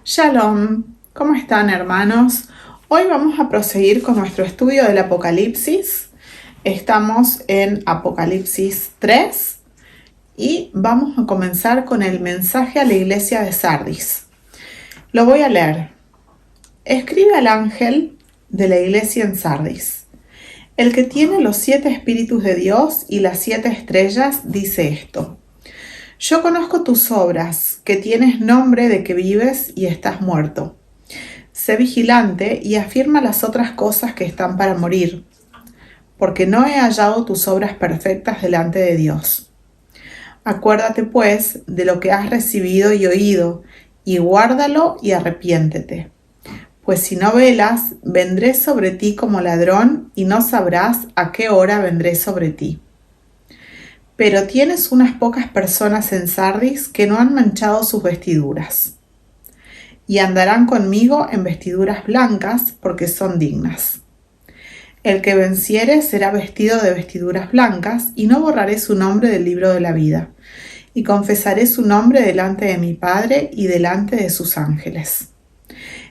Shalom, ¿cómo están, hermanos? Hoy vamos a proseguir con nuestro estudio del Apocalipsis. Estamos en Apocalipsis 3 y vamos a comenzar con el mensaje a la iglesia de Sardis. Lo voy a leer. Escribe al ángel de la iglesia en Sardis. El que tiene los 7 espíritus de Dios y las 7 estrellas dice esto. Yo conozco tus obras, que tienes nombre de que vives y estás muerto. Sé vigilante y afirma las otras cosas que están para morir, porque no he hallado tus obras perfectas delante de Dios. Acuérdate, pues, de lo que has recibido y oído, y guárdalo y arrepiéntete. Pues si no velas, vendré sobre ti como ladrón, y no sabrás a qué hora vendré sobre ti. Pero tienes unas pocas personas en Sardis que no han manchado sus vestiduras, y andarán conmigo en vestiduras blancas porque son dignas. El que venciere será vestido de vestiduras blancas, y no borraré su nombre del libro de la vida, y confesaré su nombre delante de mi Padre y delante de sus ángeles.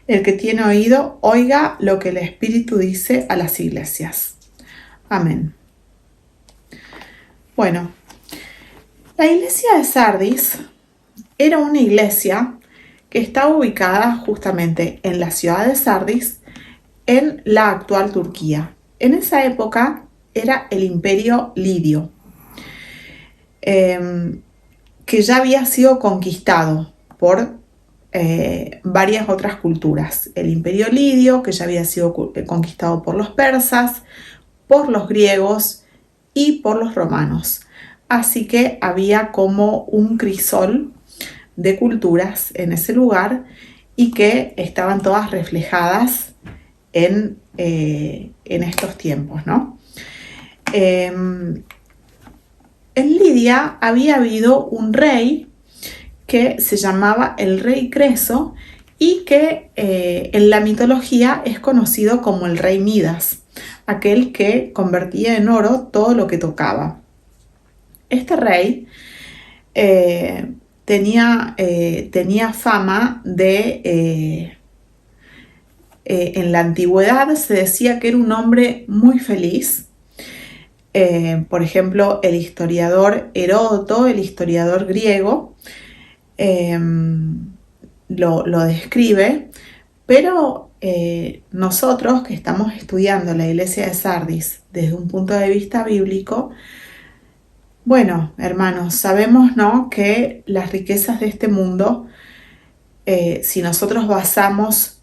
El que tiene oído, oiga lo que el Espíritu dice a las iglesias. Amén. Bueno, la iglesia de Sardis era una iglesia que estaba ubicada justamente en la ciudad de Sardis, en la actual Turquía. En esa época era el Imperio Lidio, que ya había sido conquistado por varias otras culturas. El Imperio Lidio, que ya había sido conquistado por los persas, por los griegos y por los romanos. Así que había como un crisol de culturas en ese lugar y que estaban todas reflejadas en estos tiempos, ¿no? En Lidia había habido un rey que se llamaba el rey Creso y que en la mitología es conocido como el rey Midas, aquel que convertía en oro todo lo que tocaba. Este rey tenía fama de, en la antigüedad se decía que era un hombre muy feliz. Por ejemplo, el historiador Heródoto, el historiador griego, lo describe, pero nosotros que estamos estudiando la iglesia de Sardis desde un punto de vista bíblico, bueno, hermanos, sabemos, ¿no?, que las riquezas de este mundo, si nosotros basamos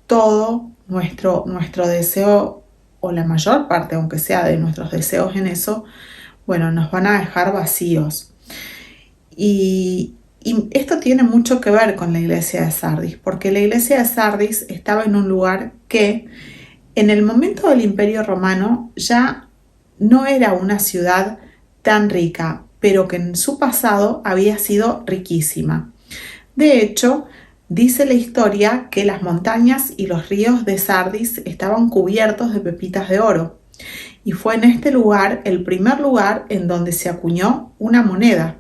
todo nuestro deseo, o la mayor parte, aunque sea de nuestros deseos en eso, bueno, nos van a dejar vacíos. Y esto tiene mucho que ver con la iglesia de Sardis, porque la iglesia de Sardis estaba en un lugar que en el momento del Imperio Romano ya no era una ciudad tan rica, pero que en su pasado había sido riquísima. De hecho, dice la historia que las montañas y los ríos de Sardis estaban cubiertos de pepitas de oro, y fue en este lugar el primer lugar en donde se acuñó una moneda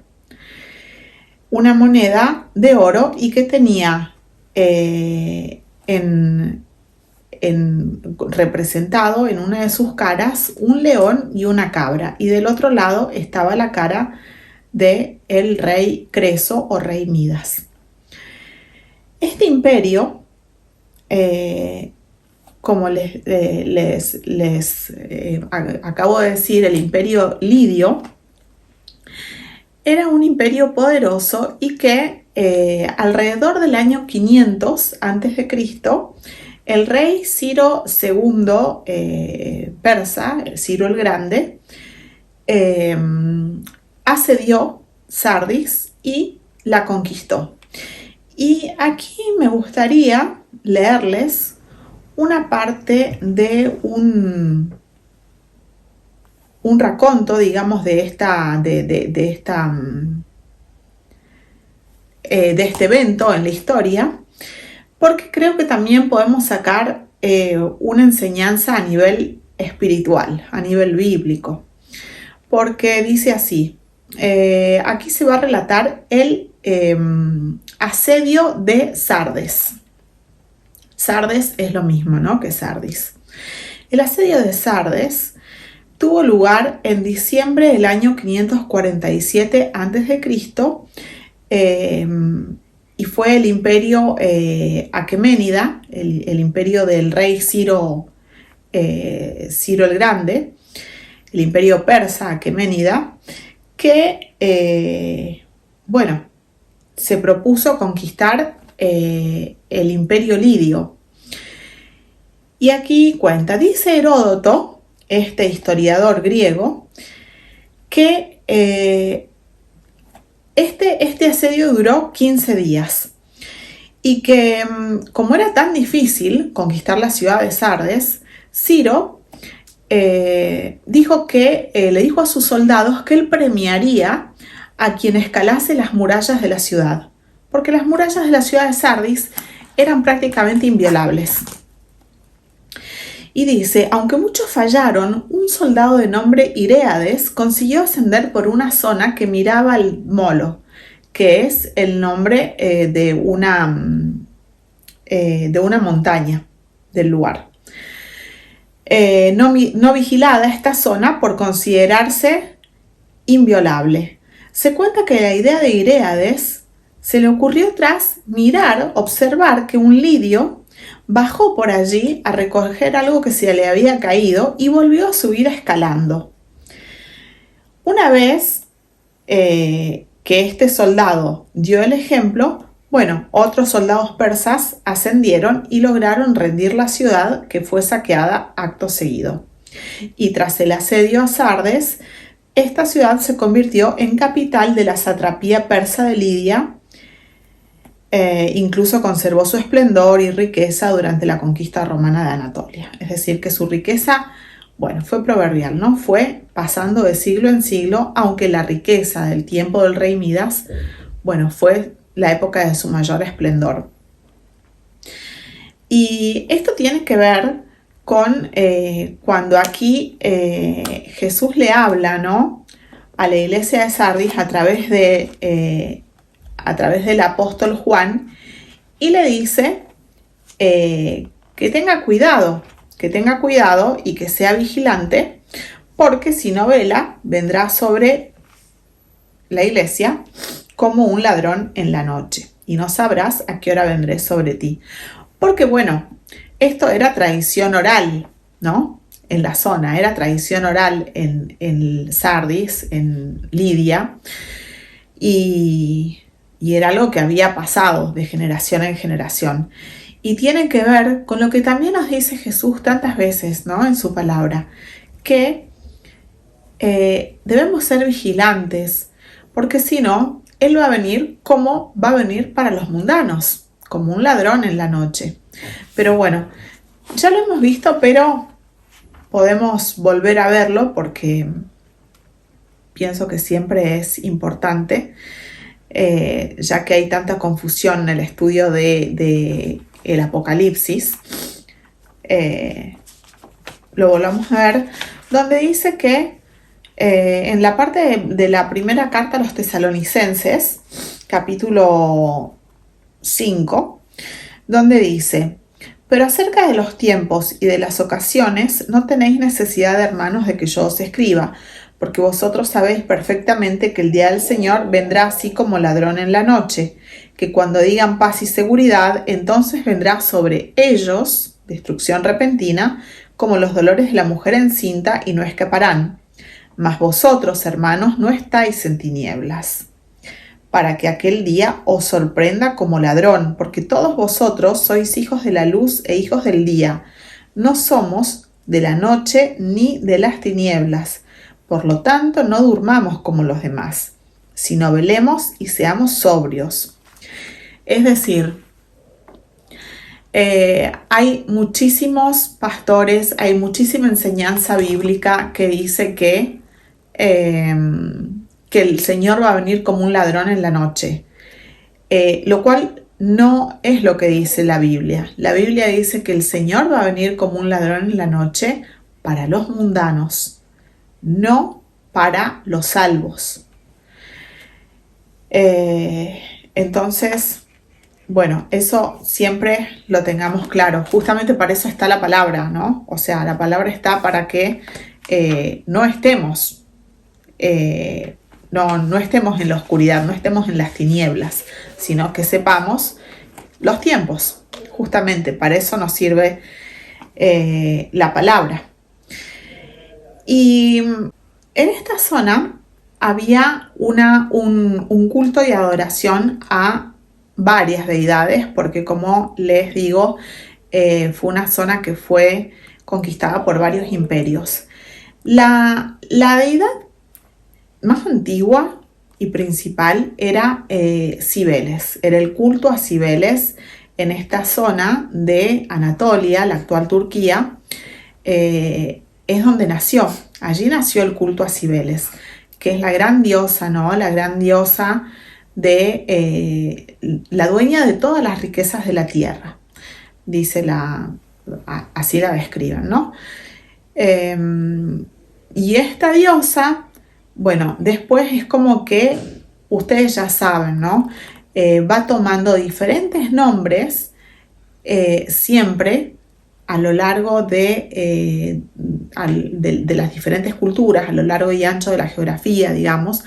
de oro y que tenía representado en una de sus caras un león y una cabra, y del otro lado estaba la cara de el rey Creso o rey Midas. Este imperio, como les acabo de decir, el imperio Lidio, era un imperio poderoso y que alrededor del año 500 a.C., el rey Ciro II persa, Ciro el Grande, asedió Sardis y la conquistó. Y aquí me gustaría leerles una parte de un raconto, digamos, de este evento en la historia, porque creo que también podemos sacar una enseñanza a nivel espiritual, a nivel bíblico, porque dice así, aquí se va a relatar el asedio de Sardes. Sardes es lo mismo, ¿no?, que Sardis. El asedio de Sardes tuvo lugar en diciembre del año 547 a.C. Y fue el imperio aqueménida, el imperio del rey Ciro el Grande, el imperio persa aqueménida, que se propuso conquistar el imperio lidio. Y aquí cuenta, dice Heródoto, este historiador griego, que este asedio duró 15 días y que como era tan difícil conquistar la ciudad de Sardes, Ciro le dijo a sus soldados que él premiaría a quien escalase las murallas de la ciudad, porque las murallas de la ciudad de Sardis eran prácticamente inviolables. Y dice, aunque muchos fallaron, un soldado de nombre Ireades consiguió ascender por una zona que miraba al Molo, que es el nombre de una montaña del lugar. No vigilada esta zona por considerarse inviolable. Se cuenta que la idea de Ireades se le ocurrió tras observar que un lidio bajó por allí a recoger algo que se le había caído y volvió a subir escalando. Una vez que este soldado dio el ejemplo, otros soldados persas ascendieron y lograron rendir la ciudad, que fue saqueada acto seguido. Y tras el asedio a Sardes, esta ciudad se convirtió en capital de la satrapía persa de Lidia. Incluso conservó su esplendor y riqueza durante la conquista romana de Anatolia. Es decir, que su riqueza, fue proverbial, ¿no? Fue pasando de siglo en siglo, aunque la riqueza del tiempo del rey Midas, fue la época de su mayor esplendor. Y esto tiene que ver con cuando aquí Jesús le habla, ¿no?, a la iglesia de Sardis a través del apóstol Juan, y le dice que tenga cuidado y que sea vigilante, porque si no vela, vendrá sobre la iglesia como un ladrón en la noche, y no sabrás a qué hora vendré sobre ti. Porque esto era tradición oral, ¿no?, en la zona, era tradición oral en Sardis, en Lidia, y era algo que había pasado de generación en generación. Y tiene que ver con lo que también nos dice Jesús tantas veces, ¿no?, en su palabra, que debemos ser vigilantes, porque si no, Él va a venir como va a venir para los mundanos, como un ladrón en la noche. Pero ya lo hemos visto, pero podemos volver a verlo porque pienso que siempre es importante. Ya que hay tanta confusión en el estudio de el Apocalipsis, lo volvamos a ver, donde dice que en la parte de la primera carta a los Tesalonicenses, capítulo 5, donde dice: pero acerca de los tiempos y de las ocasiones no tenéis necesidad, hermanos, de que yo os escriba, porque vosotros sabéis perfectamente que el día del Señor vendrá así como ladrón en la noche, que cuando digan paz y seguridad, entonces vendrá sobre ellos destrucción repentina, como los dolores de la mujer encinta, y no escaparán. Mas vosotros, hermanos, no estáis en tinieblas, para que aquel día os sorprenda como ladrón, porque todos vosotros sois hijos de la luz e hijos del día. No somos de la noche ni de las tinieblas. Por lo tanto, no durmamos como los demás, sino velemos y seamos sobrios. Es decir, hay muchísimos pastores, hay muchísima enseñanza bíblica que dice que el Señor va a venir como un ladrón en la noche, lo cual no es lo que dice la Biblia. La Biblia dice que el Señor va a venir como un ladrón en la noche para los mundanos, no para los salvos. Entonces, bueno, eso siempre lo tengamos claro. Justamente para eso está la palabra, ¿no? O sea, la palabra está para que no estemos, no estemos en la oscuridad, no estemos en las tinieblas, sino que sepamos los tiempos. Justamente para eso nos sirve la palabra. Y en esta zona había un culto y adoración a varias deidades, porque como les digo, fue una zona que fue conquistada por varios imperios. La deidad más antigua y principal era Cibeles, era el culto a Cibeles en esta zona de Anatolia, la actual Turquía. Es donde nació, allí nació el culto a Cibeles, que es la gran diosa, ¿no? La gran diosa de la dueña de todas las riquezas de la tierra, dice así la describen, ¿no? Y esta diosa, bueno, después es como que ustedes ya saben, ¿no? Va tomando diferentes nombres siempre a lo largo de las diferentes culturas, a lo largo y ancho de la geografía, digamos,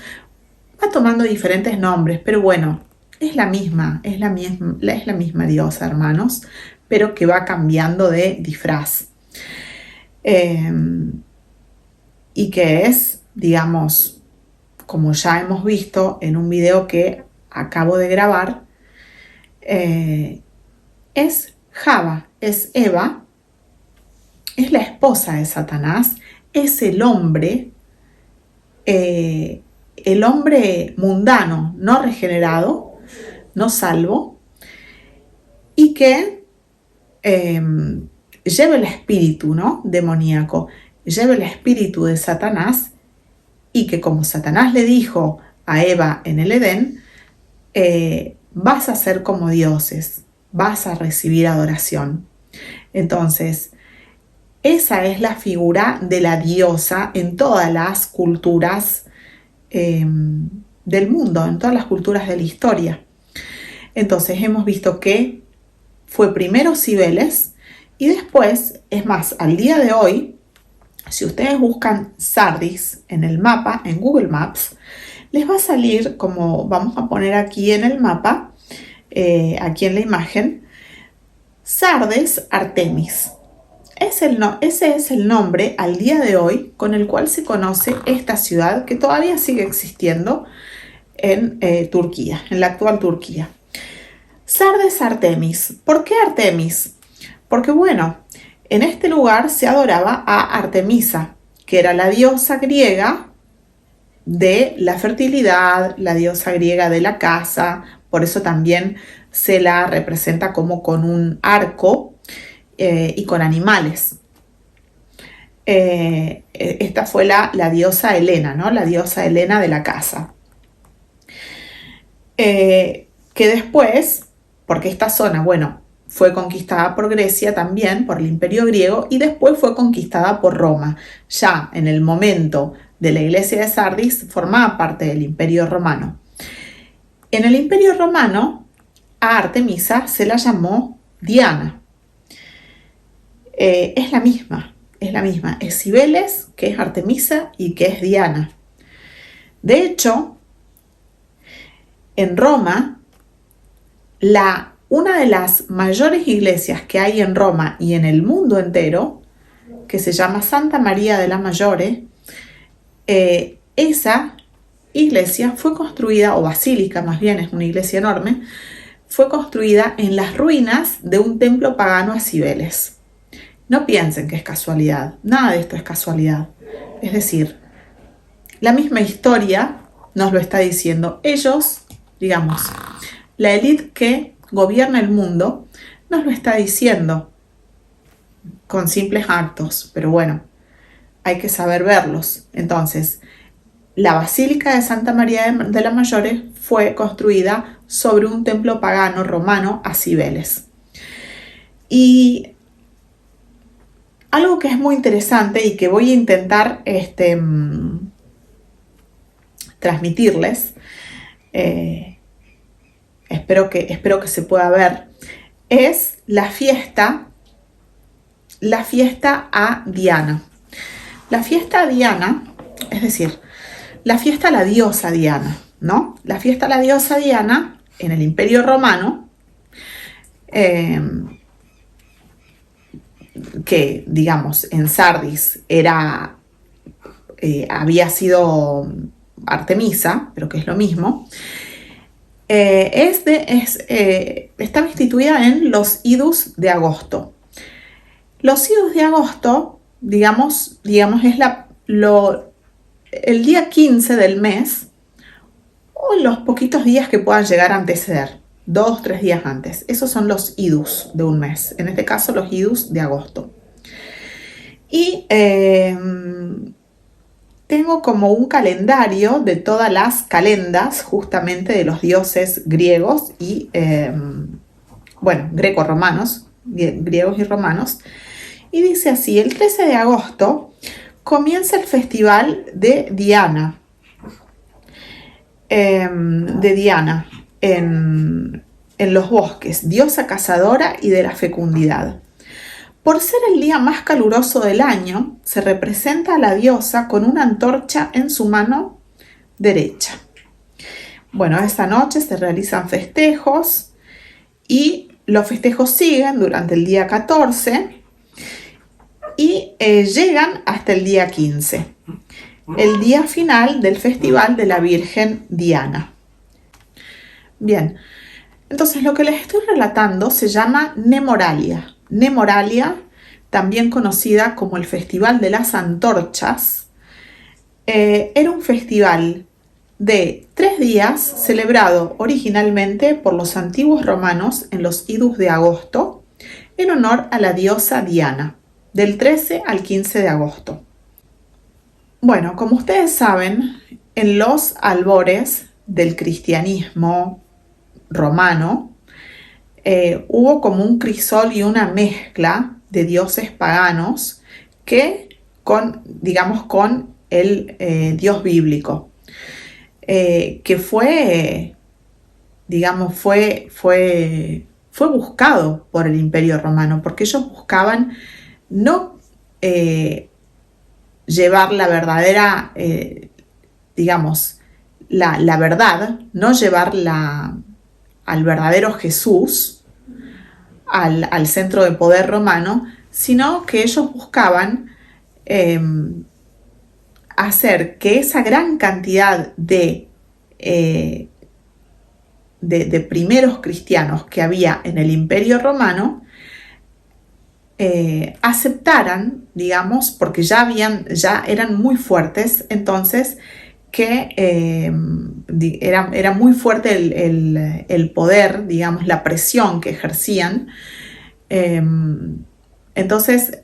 va tomando diferentes nombres, pero bueno, es la misma diosa, hermanos, pero que va cambiando de disfraz. Y que es, digamos, como ya hemos visto en un video que acabo de grabar, es Java, es Eva, es la esposa de Satanás, es el hombre mundano, no regenerado, no salvo, y que lleva el espíritu, ¿no? Demoníaco, lleva el espíritu de Satanás, y que como Satanás le dijo a Eva en el Edén, vas a ser como dioses, vas a recibir adoración. Entonces, esa es la figura de la diosa en todas las culturas del mundo, en todas las culturas de la historia. Entonces hemos visto que fue primero Cibeles y después, es más, al día de hoy, si ustedes buscan Sardis en el mapa, en Google Maps, les va a salir, como vamos a poner aquí en el mapa, aquí en la imagen, Sardes Artemis. Ese es el nombre al día de hoy con el cual se conoce esta ciudad que todavía sigue existiendo en Turquía, en la actual Turquía. Sardes Artemis. ¿Por qué Artemis? Porque bueno, en este lugar se adoraba a Artemisa, que era la diosa griega de la fertilidad, la diosa griega de la caza, por eso también se la representa como con un arco y con animales. Esta fue la diosa Helena, ¿no? La diosa Helena de la caza. Que después, porque esta zona, bueno, fue conquistada por Grecia también, por el Imperio griego, y después fue conquistada por Roma. Ya en el momento de la iglesia de Sardis formaba parte del Imperio romano. En el Imperio romano a Artemisa se la llamó Diana. Es la misma, es Cibeles, que es Artemisa y que es Diana. De hecho, en Roma, una de las mayores iglesias que hay en Roma y en el mundo entero, que se llama Santa María de la Maggiore, esa iglesia fue construida, o basílica más bien, es una iglesia enorme, fue construida en las ruinas de un templo pagano a Cibeles. No piensen que es casualidad, nada de esto es casualidad. Es decir, la misma historia nos lo está diciendo. Ellos, digamos, la élite que gobierna el mundo, nos lo está diciendo con simples actos, pero bueno, hay que saber verlos. Entonces, la Basílica de Santa María de la Maggiore fue construida sobre un templo pagano romano a Cibeles. Y algo que es muy interesante y que voy a intentar transmitirles espero que se pueda ver, es la fiesta a Diana. La fiesta a Diana, es decir, la fiesta a la diosa Diana, ¿no? La fiesta a la diosa Diana en el Imperio Romano, que digamos en Sardis había sido Artemisa, pero que es lo mismo, estaba instituida en los idus de agosto. Los idus de agosto, digamos es el día 15 del mes, o los poquitos días que puedan llegar a anteceder, 2 o 3 días antes. Esos son los idus de un mes, en este caso los idus de agosto. Y tengo como un calendario de todas las calendas, justamente de los dioses griegos y, greco-romanos, griegos y romanos. Y dice así: el 13 de agosto comienza el festival de Diana. En los bosques, diosa cazadora y de la fecundidad. Por ser el día más caluroso del año, se representa a la diosa con una antorcha en su mano derecha. Bueno, esa noche se realizan festejos y los festejos siguen durante el día 14 y llegan hasta el día 15, el día final del Festival de la Virgen Diana. Bien, entonces lo que les estoy relatando se llama Nemoralia. Nemoralia, también conocida como el Festival de las Antorchas, era un festival de 3 días celebrado originalmente por los antiguos romanos en los idus de agosto en honor a la diosa Diana, del 13 al 15 de agosto. Bueno, como ustedes saben, en los albores del cristianismo romano, hubo como un crisol y una mezcla de dioses paganos con el dios bíblico, que fue buscado por el Imperio Romano, porque ellos buscaban no llevar la verdadera, la verdad, no llevarla al verdadero Jesús, al centro de poder romano, sino que ellos buscaban hacer que esa gran cantidad de primeros cristianos que había en el Imperio Romano aceptaran, porque ya eran muy fuertes, entonces que era muy fuerte el poder, la presión que ejercían. Entonces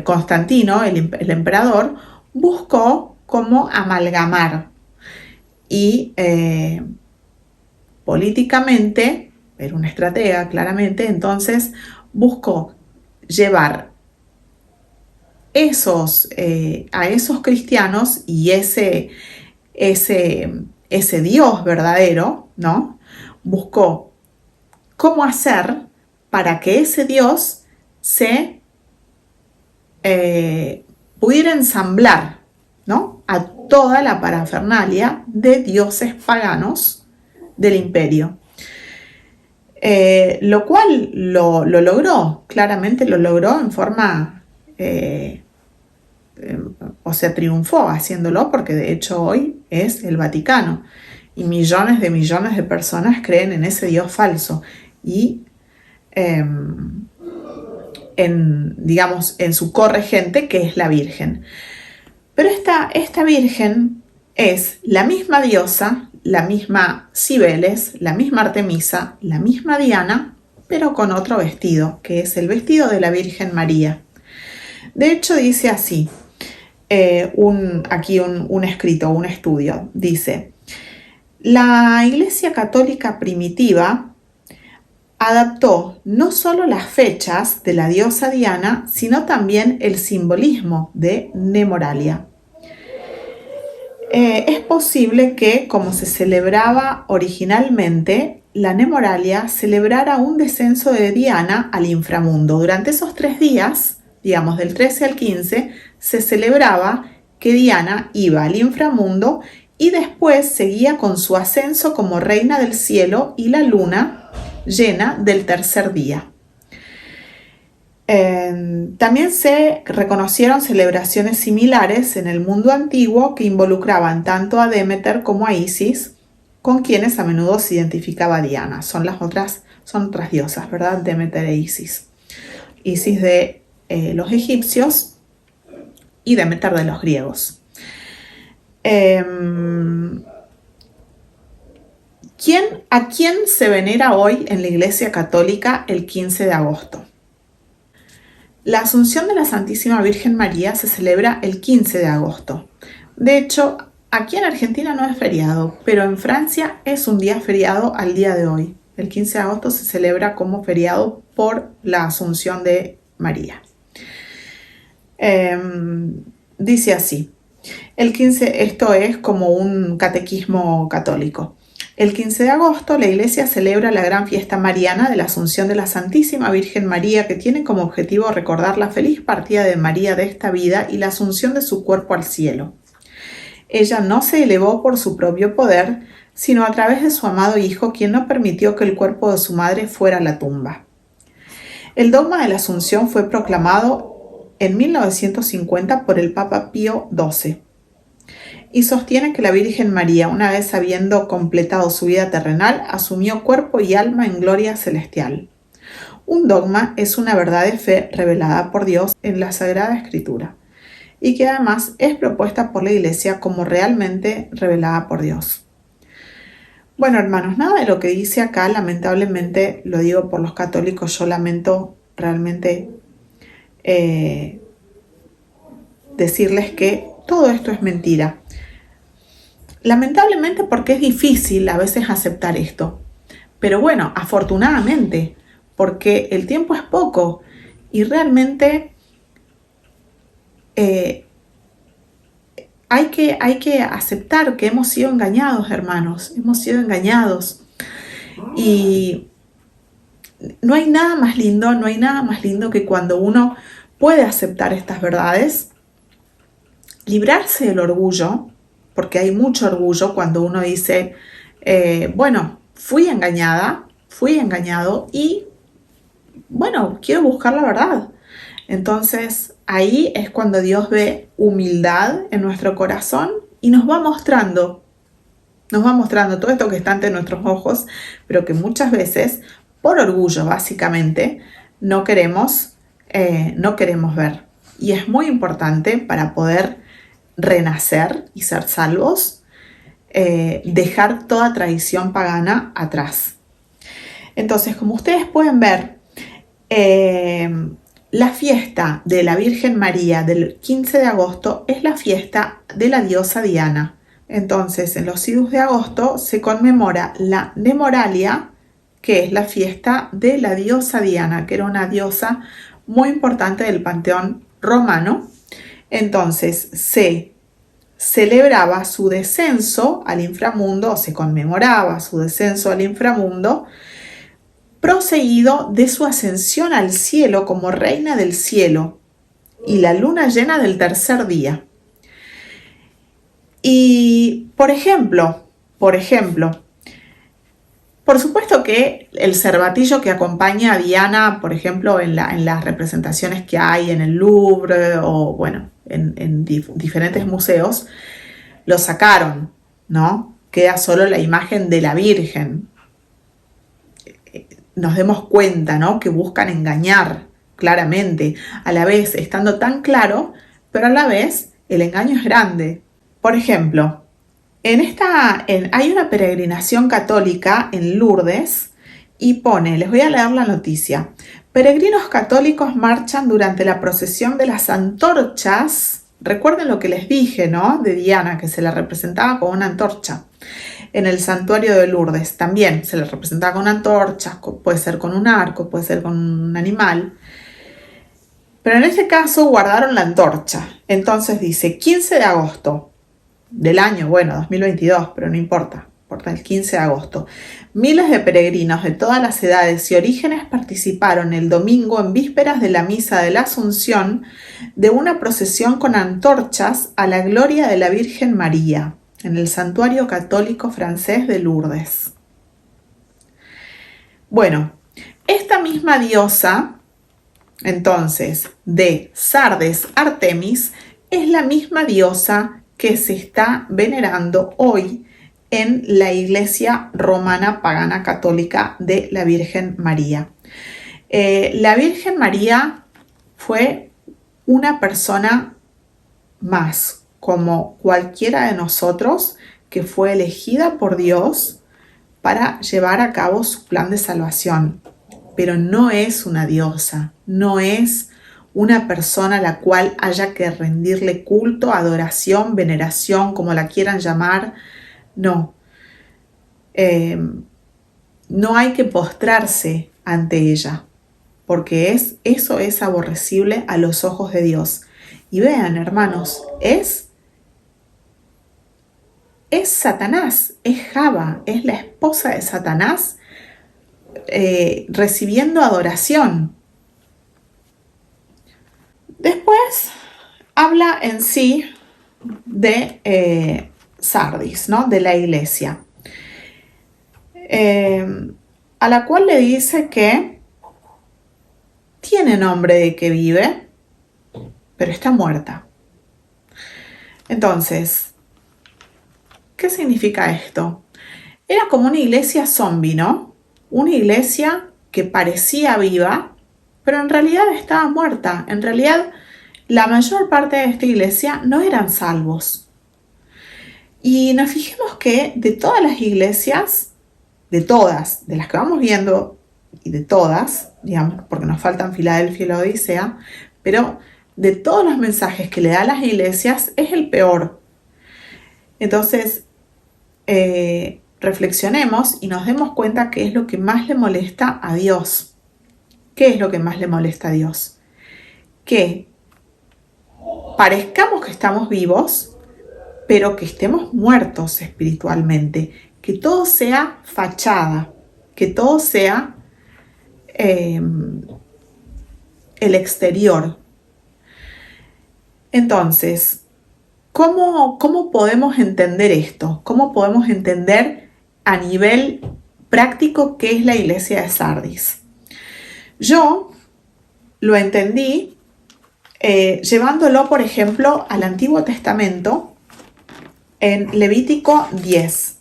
Constantino, el emperador, buscó cómo amalgamar y políticamente, era una estratega claramente, entonces buscó llevar a esos cristianos y ese Dios verdadero, ¿no? Buscó cómo hacer para que ese Dios se pudiera ensamblar, ¿no?, a toda la parafernalia de dioses paganos del imperio. Lo cual lo logró, claramente lo logró en forma, triunfó haciéndolo, porque de hecho hoy es el Vaticano y millones de personas creen en ese Dios falso y en su corregente, que es la Virgen. Pero esta Virgen es la misma diosa, la misma Cibeles, la misma Artemisa, la misma Diana, pero con otro vestido, que es el vestido de la Virgen María. De hecho, dice así, aquí un escrito, un estudio, dice: la Iglesia Católica primitiva adaptó no solo las fechas de la diosa Diana, sino también el simbolismo de Nemoralia. Es posible que, como se celebraba originalmente, la Nemoralia celebrara un descenso de Diana al inframundo. Durante esos 3 días, digamos del 13 al 15, se celebraba que Diana iba al inframundo y después seguía con su ascenso como reina del cielo y la luna llena del tercer día. También se reconocieron celebraciones similares en el mundo antiguo que involucraban tanto a Demeter como a Isis, con quienes a menudo se identificaba Diana. Son otras diosas, ¿verdad? Demeter e Isis. Isis de los egipcios y Demeter de los griegos. ¿A quién se venera hoy en la Iglesia Católica el 15 de agosto? La Asunción de la Santísima Virgen María se celebra el 15 de agosto. De hecho, aquí en Argentina no es feriado, pero en Francia es un día feriado al día de hoy. El 15 de agosto se celebra como feriado por la Asunción de María. Dice así, esto es como un catequismo católico. El 15 de agosto la Iglesia celebra la gran fiesta mariana de la Asunción de la Santísima Virgen María, que tiene como objetivo recordar la feliz partida de María de esta vida y la asunción de su cuerpo al cielo. Ella no se elevó por su propio poder, sino a través de su amado Hijo, quien no permitió que el cuerpo de su madre fuera a la tumba. El dogma de la Asunción fue proclamado en 1950 por el Papa Pío XII. Y sostiene que la Virgen María, una vez habiendo completado su vida terrenal, asumió cuerpo y alma en gloria celestial. Un dogma es una verdad de fe revelada por Dios en la Sagrada Escritura y que además es propuesta por la Iglesia como realmente revelada por Dios. Bueno, hermanos, nada de lo que dice acá, lamentablemente, lo digo por los católicos, yo lamento realmente decirles que todo esto es mentira. Lamentablemente, porque es difícil a veces aceptar esto. Pero bueno, afortunadamente, porque el tiempo es poco y realmente hay que aceptar que hemos sido engañados, hermanos. Hemos sido engañados. Y no hay nada más lindo que cuando uno puede aceptar estas verdades, librarse del orgullo, porque hay mucho orgullo cuando uno dice, bueno, fui engañada, fui engañado y, bueno, quiero buscar la verdad. Entonces, ahí es cuando Dios ve humildad en nuestro corazón y nos va mostrando todo esto que está ante nuestros ojos, pero que muchas veces, por orgullo básicamente, no queremos ver. Y es muy importante para poder renacer y ser salvos, dejar toda tradición pagana atrás. Entonces, como ustedes pueden ver, la fiesta de la Virgen María del 15 de agosto es la fiesta de la diosa Diana. Entonces, en los idus de agosto se conmemora la Nemoralia, que es la fiesta de la diosa Diana, que era una diosa muy importante del panteón romano. Entonces se celebraba su descenso al inframundo, o se conmemoraba su descenso al inframundo, proseguido de su ascensión al cielo como reina del cielo y la luna llena del tercer día. Y, por ejemplo, por supuesto que el cervatillo que acompaña a Diana, por ejemplo, en las representaciones que hay en el Louvre o, bueno, en diferentes museos, lo sacaron, ¿no? Queda solo la imagen de la Virgen. Nos demos cuenta, ¿no? Que buscan engañar claramente, a la vez estando tan claro, pero a la vez el engaño es grande. Por ejemplo, hay una peregrinación católica en Lourdes y pone, les voy a leer la noticia: peregrinos católicos marchan durante la procesión de las antorchas. Recuerden lo que les dije, ¿no? De Diana, que se la representaba con una antorcha. En el santuario de Lourdes también se la representaba con una antorcha, puede ser con un arco, puede ser con un animal. Pero en este caso guardaron la antorcha. Entonces dice 15 de agosto. del año, bueno, 2022, pero no importa, importa el 15 de agosto. Miles de peregrinos de todas las edades y orígenes participaron el domingo en vísperas de la misa de la Asunción de una procesión con antorchas a la gloria de la Virgen María en el santuario católico francés de Lourdes. Bueno, esta misma diosa, entonces, de Sardes Artemis, es la misma diosa que se está venerando hoy en la iglesia romana pagana católica de la Virgen María. La Virgen María fue una persona más, como cualquiera de nosotros, que fue elegida por Dios para llevar a cabo su plan de salvación. Pero no es una diosa, no es una persona a la cual haya que rendirle culto, adoración, veneración, como la quieran llamar. No. No hay que postrarse ante ella, porque eso es aborrecible a los ojos de Dios. Y vean, hermanos, es Satanás, es Java, es la esposa de Satanás, recibiendo adoración. Después habla en sí de Sardis, ¿no? De la iglesia, a la cual le dice que tiene nombre de que vive, pero está muerta. Entonces, ¿qué significa esto? Era como una iglesia zombie, ¿no? Una iglesia que parecía viva, pero en realidad estaba muerta. En realidad, la mayor parte de esta iglesia no eran salvos. Y nos fijemos que de todas las iglesias, de las que vamos viendo, y de todas, digamos, porque nos faltan Filadelfia y la Odisea, pero de todos los mensajes que le da a las iglesias, es el peor. Entonces, reflexionemos y nos demos cuenta qué es lo que más le molesta a Dios. ¿Qué es lo que más le molesta a Dios? Que parezcamos que estamos vivos, pero que estemos muertos espiritualmente, que todo sea fachada, que todo sea el exterior. Entonces, ¿cómo podemos entender esto? ¿Cómo podemos entender a nivel práctico qué es la iglesia de Sardis? Yo lo entendí llevándolo, por ejemplo, al Antiguo Testamento en Levítico 10.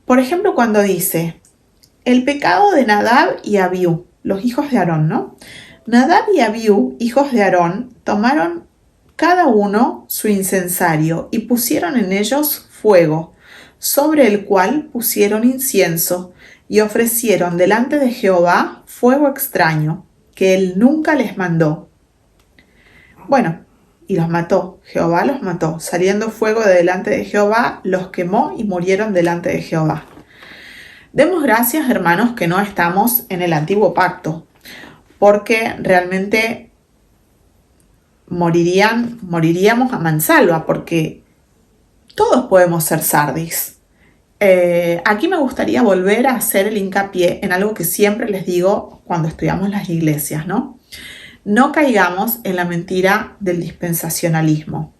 Por ejemplo, cuando dice el pecado de Nadab y Abiú, los hijos de Aarón, ¿no? Nadab y Abiú, hijos de Aarón, tomaron cada uno su incensario y pusieron en ellos fuego, sobre el cual pusieron incienso y ofrecieron delante de Jehová fuego extraño, que él nunca les mandó. Bueno, y los mató, Jehová los mató, saliendo fuego de delante de Jehová, los quemó y murieron delante de Jehová. Demos gracias, hermanos, que no estamos en el antiguo pacto, porque realmente moriríamos a mansalva, porque todos podemos ser Sardis. Aquí me gustaría volver a hacer el hincapié en algo que siempre les digo cuando estudiamos las iglesias, ¿no? No caigamos en la mentira del dispensacionalismo.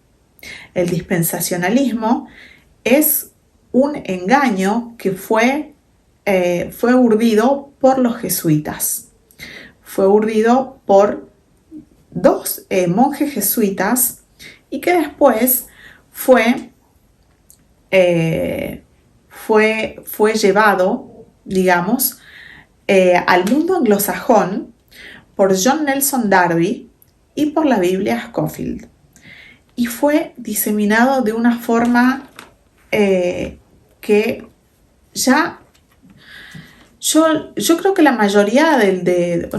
El dispensacionalismo es un engaño que fue urdido por los jesuitas. Fue urdido por dos monjes jesuitas y que después fue llevado, digamos, al mundo anglosajón por John Nelson Darby y por la Biblia Scofield. Y fue diseminado de una forma que ya... Yo creo que la mayoría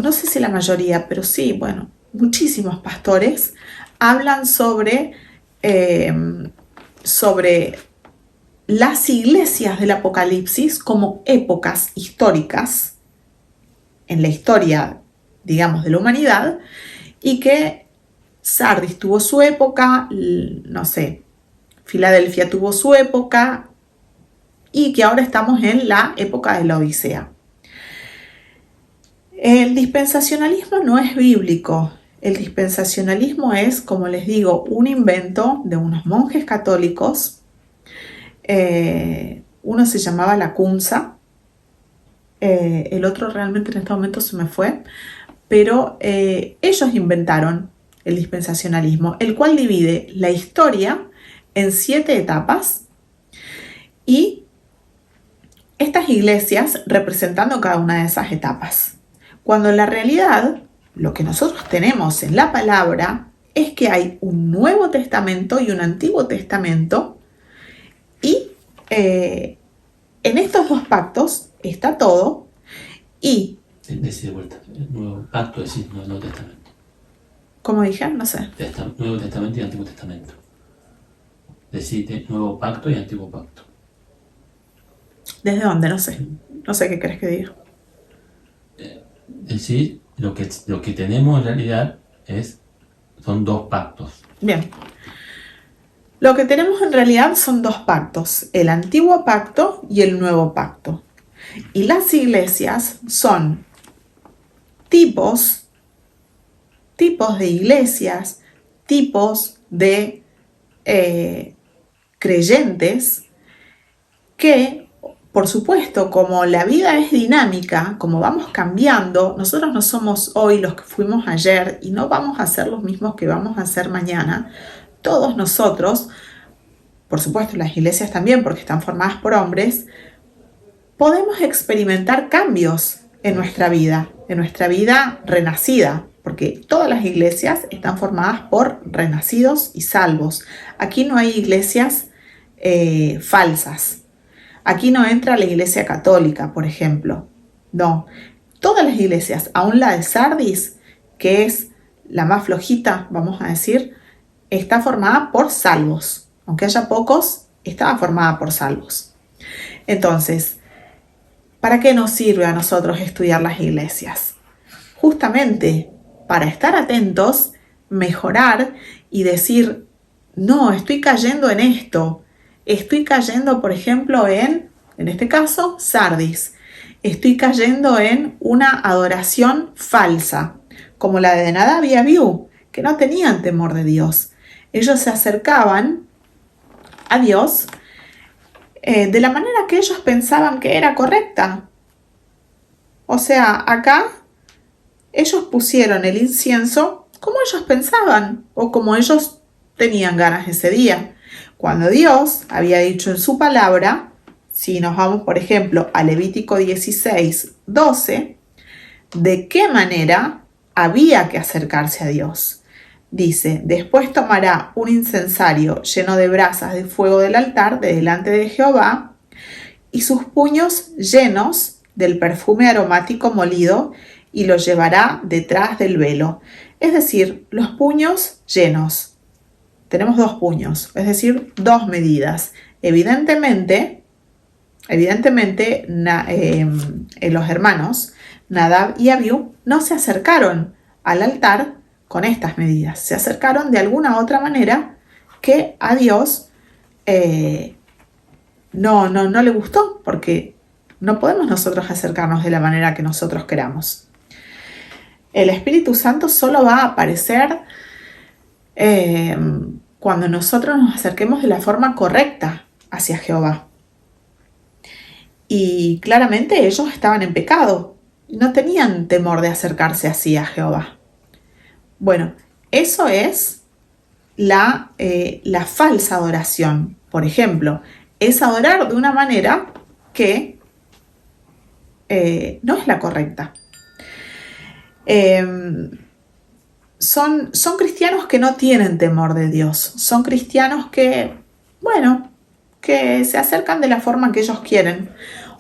no sé si la mayoría, pero sí, bueno, muchísimos pastores hablan sobre las iglesias del Apocalipsis como épocas históricas en la historia, digamos, de la humanidad, y que Sardis tuvo su época, no sé, Filadelfia tuvo su época y que ahora estamos en la época de la Odisea. El dispensacionalismo no es bíblico. El dispensacionalismo es, como les digo, un invento de unos monjes católicos. Uno se llamaba Lacunza, el otro realmente en este momento se me fue, pero ellos inventaron el dispensacionalismo, el cual divide la historia en 7 etapas y estas iglesias representando cada una de esas etapas. Cuando en la realidad lo que nosotros tenemos en la palabra es que hay un Nuevo Testamento y un Antiguo Testamento y en estos 2 pactos está todo y... Decí de vuelta, el Nuevo Pacto, decir Nuevo Testamento. ¿Cómo dije? No sé. Nuevo Testamento y Antiguo Testamento. Decide Nuevo Pacto y Antiguo Pacto. ¿Desde dónde? No sé. No sé qué crees que diga. Decir lo que tenemos en realidad son 2 pactos. Bien. Lo que tenemos en realidad son 2 pactos, el Antiguo Pacto y el Nuevo Pacto. Y las iglesias son tipos de iglesias, tipos de creyentes que, por supuesto, como la vida es dinámica, como vamos cambiando, nosotros no somos hoy los que fuimos ayer y no vamos a ser los mismos que vamos a ser mañana. Todos nosotros, por supuesto las iglesias también porque están formadas por hombres, podemos experimentar cambios en nuestra vida renacida, porque todas las iglesias están formadas por renacidos y salvos. Aquí no hay iglesias falsas. Aquí no entra la iglesia católica, por ejemplo. No, todas las iglesias, aún la de Sardis, que es la más flojita, vamos a decir, está formada por salvos. Aunque haya pocos, estaba formada por salvos. Entonces, ¿para qué nos sirve a nosotros estudiar las iglesias? Justamente para estar atentos, mejorar y decir, no, estoy cayendo en esto. Estoy cayendo, por ejemplo, en este caso, Sardis. Estoy cayendo en una adoración falsa, como la de Nadab y Abiú, que no tenían temor de Dios. Ellos se acercaban a Dios de la manera que ellos pensaban que era correcta. O sea, acá ellos pusieron el incienso como ellos pensaban o como ellos tenían ganas ese día. Cuando Dios había dicho en su palabra, si nos vamos por ejemplo a Levítico 16:12, de qué manera había que acercarse a Dios. Dice, después tomará un incensario lleno de brasas de fuego del altar de delante de Jehová y sus puños llenos del perfume aromático molido y lo llevará detrás del velo. Es decir, los puños llenos. Tenemos 2 puños, es decir, 2 medidas. Evidentemente, los hermanos Nadab y Abiú no se acercaron al altar con estas medidas. Se acercaron de alguna otra manera que a Dios no le gustó, porque no podemos nosotros acercarnos de la manera que nosotros queramos. El Espíritu Santo solo va a aparecer cuando nosotros nos acerquemos de la forma correcta hacia Jehová. Y claramente ellos estaban en pecado, no tenían temor de acercarse así a Jehová. Bueno, eso es la falsa adoración. Por ejemplo, es adorar de una manera que no es la correcta. Son cristianos que no tienen temor de Dios. Son cristianos que se acercan de la forma que ellos quieren.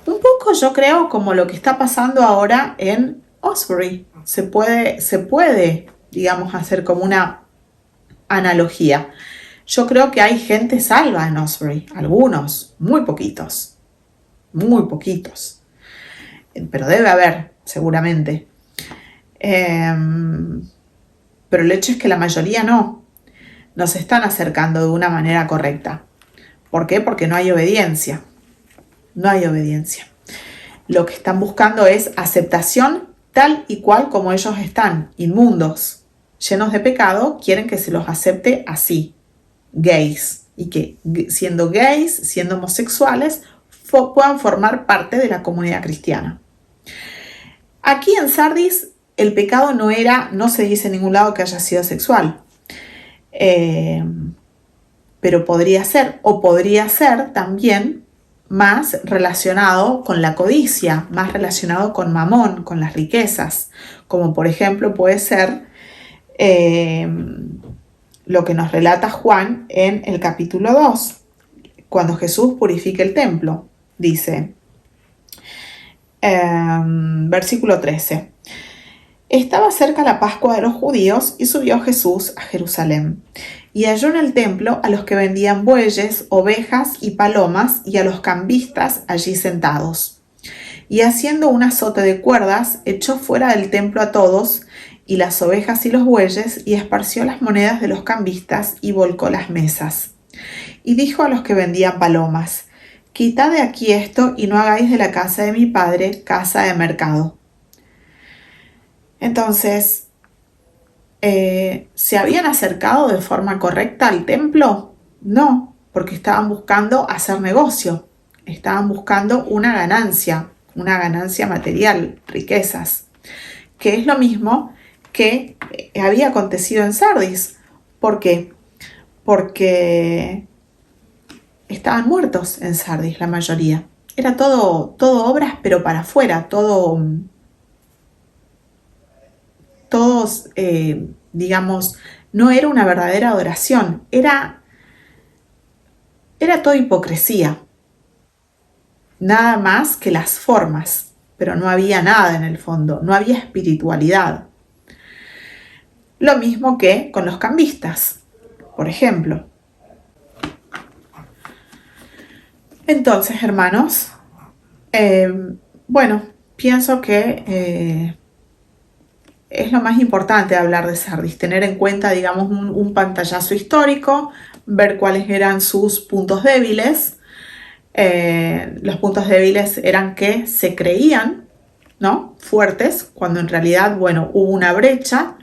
Un poco yo creo como lo que está pasando ahora en Osbury. Se puede, digamos, hacer como una analogía. Yo creo que hay gente salva en Osbury. Algunos, muy poquitos. Pero debe haber, seguramente. Pero el hecho es que la mayoría no se están acercando de una manera correcta. ¿Por qué? Porque no hay obediencia. No hay obediencia. Lo que están buscando es aceptación tal y cual como ellos están, inmundos, llenos de pecado, quieren que se los acepte así, gays, y que siendo gays, siendo homosexuales, puedan formar parte de la comunidad cristiana. Aquí en Sardis el pecado no se dice en ningún lado que haya sido sexual, pero podría ser, o podría ser también más relacionado con la codicia, más relacionado con mamón, con las riquezas, como por ejemplo puede ser lo que nos relata Juan en el capítulo 2, cuando Jesús purifica el templo. Dice, versículo 13, estaba cerca la Pascua de los judíos y subió Jesús a Jerusalén. Y halló en el templo a los que vendían bueyes, ovejas y palomas y a los cambistas allí sentados. Y haciendo un azote de cuerdas, echó fuera del templo a todos, y las ovejas y los bueyes, y esparció las monedas de los cambistas y volcó las mesas. Y dijo a los que vendían palomas, quitad de aquí esto y no hagáis de la casa de mi padre casa de mercado. Entonces, ¿se habían acercado de forma correcta al templo? No, porque estaban buscando hacer negocio, estaban buscando una ganancia material, riquezas, que es lo mismo que había acontecido en Sardis. ¿Por qué? Porque estaban muertos en Sardis la mayoría. Era todo obras, pero para afuera, todos, digamos, no era una verdadera adoración, era todo hipocresía, nada más que las formas, pero no había nada en el fondo, no había espiritualidad. Lo mismo que con los cambistas, por ejemplo. Entonces, hermanos, pienso que es lo más importante de hablar de Sardis, tener en cuenta, digamos, un pantallazo histórico, ver cuáles eran sus puntos débiles. Los puntos débiles eran que se creían, ¿no?, fuertes, cuando en realidad, hubo una brecha,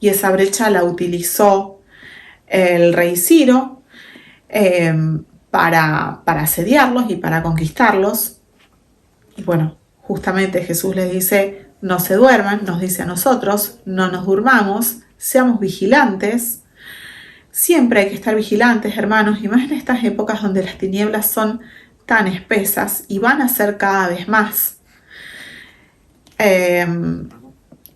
y esa brecha la utilizó el rey Ciro para asediarlos y para conquistarlos. Y justamente Jesús les dice, no se duerman, nos dice a nosotros, no nos durmamos, seamos vigilantes. Siempre hay que estar vigilantes, hermanos, y más en estas épocas donde las tinieblas son tan espesas y van a ser cada vez más.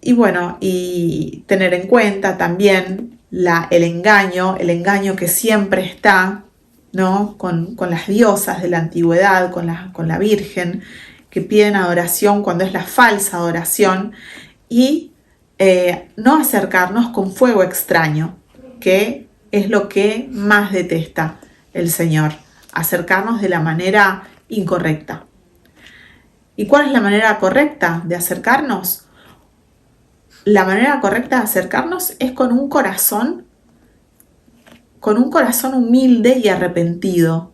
Y tener en cuenta también el engaño que siempre está, ¿no?, con las diosas de la antigüedad, con la Virgen, que piden adoración cuando es la falsa adoración, y no acercarnos con fuego extraño, que es lo que más detesta el Señor, acercarnos de la manera incorrecta. ¿Y cuál es la manera correcta de acercarnos? La manera correcta de acercarnos es con un corazón humilde y arrepentido.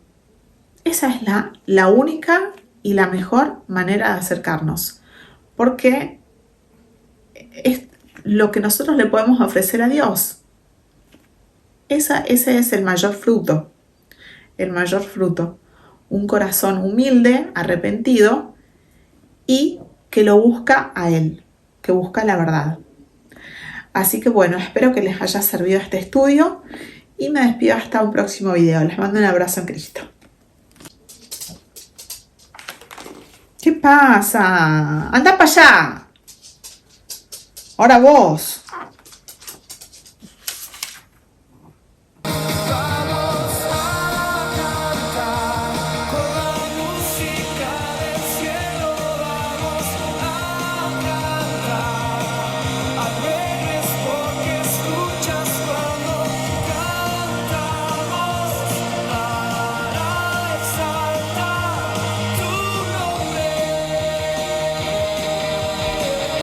Esa es la única y la mejor manera de acercarnos, porque es lo que nosotros le podemos ofrecer a Dios. Ese es el mayor fruto, un corazón humilde, arrepentido y que lo busca a Él, que busca la verdad. Así que espero que les haya servido este estudio y me despido hasta un próximo video. Les mando un abrazo en Cristo. ¿Qué pasa? ¡Anda para allá! Ahora vos.